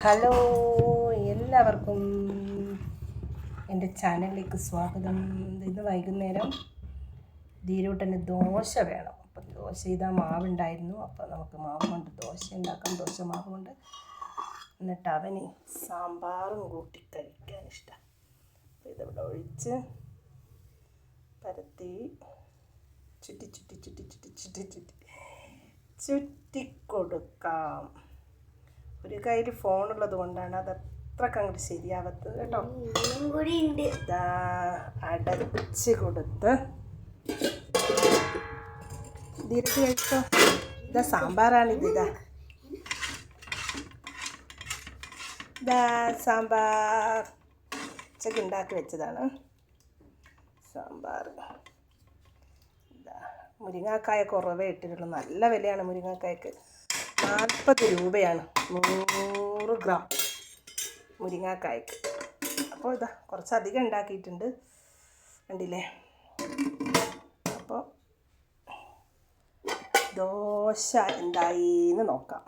Hello, എല്ലാവർക്കും എൻ്റെ ചാനലിലേക്ക് സ്വാഗതം. ഇന്ന് വൈകുന്നേരം ധീരൂട്ടന് ദോശ വേണം. അപ്പം ദോശ ഇതാ മാവുണ്ടായിരുന്നു. അപ്പോൾ നമുക്ക് മാവ് കൊണ്ട് ദോശ ഉണ്ടാക്കാം. ദോശ മാവ് കൊണ്ട് എന്നിട്ട് അവന് സാമ്പാറും കൂട്ടി കഴിക്കാൻ ഇഷ്ടം. അപ്പോൾ ഇതിവിടെ ഒഴിച്ച് പരത്തി ചുറ്റി ചുറ്റി ചുറ്റി ചുറ്റി ചുറ്റി ചുറ്റി ചുറ്റിക്കൊടുക്കാം. ഒരു കയ്യിൽ ഫോണുള്ളത് കൊണ്ടാണ് അത് അത്രക്ക് അങ്ങോട്ട് ശരിയാവത്തത് കേട്ടോ. ഇതാ അടച്ച് കൊടുത്ത് ധീരജ് കഴിച്ചോ. ഇതാ സാമ്പാറാണിത്. ഇതാ സാമ്പാർ ഉച്ചയ്ക്ക് ഉണ്ടാക്കി വെച്ചതാണ് സാമ്പാർ. ഇതാ മുരിങ്ങാക്കായ കുറവേ ഇട്ടിട്ടുള്ളൂ. നല്ല വിലയാണ് മുരിങ്ങാക്കായ്ക്ക്. 40 രൂപയാണ് 100 ഗ്രാം മുരിങ്ങാക്കായ്ക്ക്. അപ്പോൾ ഇതാ കുറച്ചധികം ഉണ്ടാക്കിയിട്ടുണ്ട്, കണ്ടില്ലേ. അപ്പോൾ ദോശ എന്തായിന്ന് നോക്കാം.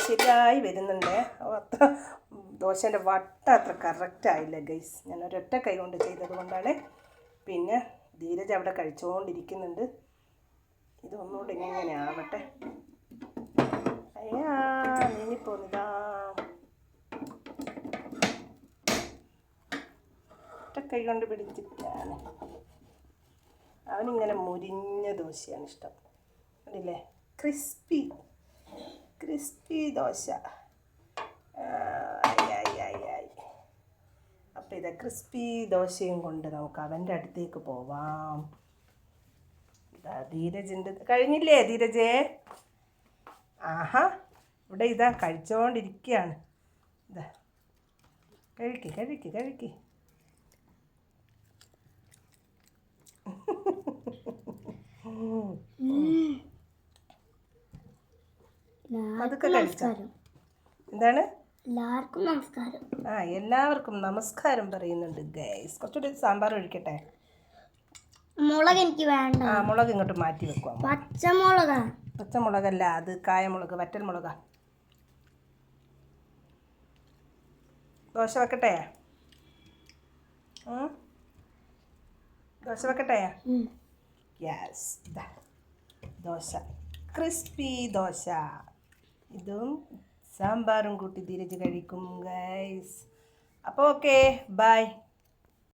ശരിയായി വരുന്നുണ്ട്. അത്ര ദോശേൻ്റെ വട്ട അത്ര കറക്റ്റായില്ല ഗൈസ്. ഞാൻ ഒരൊറ്റ കൈ കൊണ്ട് ചെയ്തത് കൊണ്ടാണ്. പിന്നെ ധീരജ് അവിടെ കഴിച്ചുകൊണ്ടിരിക്കുന്നുണ്ട്. ഇതൊന്നുകൂടെ ഇങ്ങനെ ആവട്ടെ. അയ്യാ നീങ്ങിപ്പോന്നിതാ. ഒറ്റ കൈ കൊണ്ട് പിടിച്ചിട്ടാണ്. അവനിങ്ങനെ മുരിഞ്ഞ ദോശയാണ് ഇഷ്ടം, കണ്ടില്ലേ. ക്രിസ്പി ദോശ. അപ്പം ഇത് ക്രിസ്പി ദോശയും കൊണ്ട് നമുക്ക് അവൻ്റെ അടുത്തേക്ക് പോവാം. ഇതാ ധീരജുണ്ട്. കഴിഞ്ഞില്ലേ ധീരജേ? ആഹാ, ഇവിടെ ഇതാ കഴിച്ചുകൊണ്ടിരിക്കുകയാണ്. ഇതാ കഴിക്ക്. അതൊക്കെ കഴിച്ചോ? എന്താണ്? എല്ലാവർക്കും നമസ്കാരം. എല്ലാവർക്കും നമസ്കാരം പറയുന്നുണ്ട് ഗൈസ്. കുറച്ചുകൂടി സാമ്പാർ ഒഴിക്കട്ടെ. മുളക് എനിക്ക് വേണ്ട. മുളക് ഇങ്ങോട്ട് മാറ്റി വെക്കുക. പച്ചമുളകല്ല, അത് കായമുളക്, വറ്റൽ മുളകാ. ദോശ വെക്കട്ടെ? യെസ്. ഇതാ ദോശ, ക്രിസ്പി ദോശ. ഇതും സാമ്പാറും കൂട്ടി ധീരജ് കഴിക്കും ഗൈസ്. അപ്പോൾ ഓക്കെ, ബൈ.